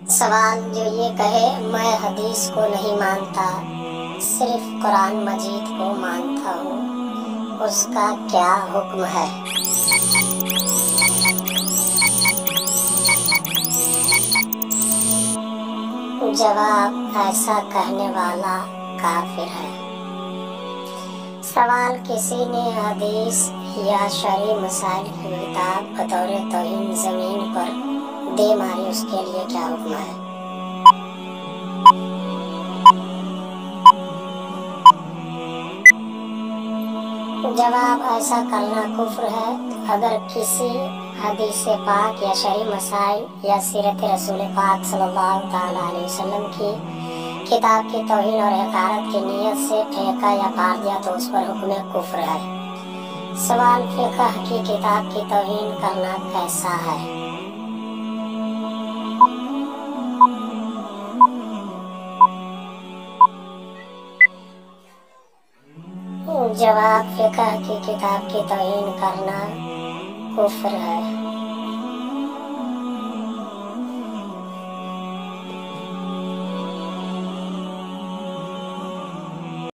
سوال جو یہ کہے میں حدیث کو نہیں مانتا، صرف قرآن مجید کو مانتا ہوں، اس کا کیا حکم ہے؟ جواب: ایسا کہنے والا کافر ہے۔ سوال: کسی نے حدیث یا شرعی مسائل کی کتاب بطور توہین زمین پر دے ماری، اس کے لیے کیا حکم ہے؟ جواب: ایسا کرنا کفر ہے۔ اگر کسی حدیث پاک یا شرعی مسائل یا سیرت رسول پاک صلی اللہ تعالی علیہ وسلم کی کتاب کی توہین اور حقارت کی نیت سے پھینکا یا پھاڑ دیا تو اس پر حکم کفر ہے۔ سوال: فقہ کی کتاب کی توہین کرنا کیسا ہے؟ جواب: فقہ کی کتاب کی توہین کرنا کفر ہے۔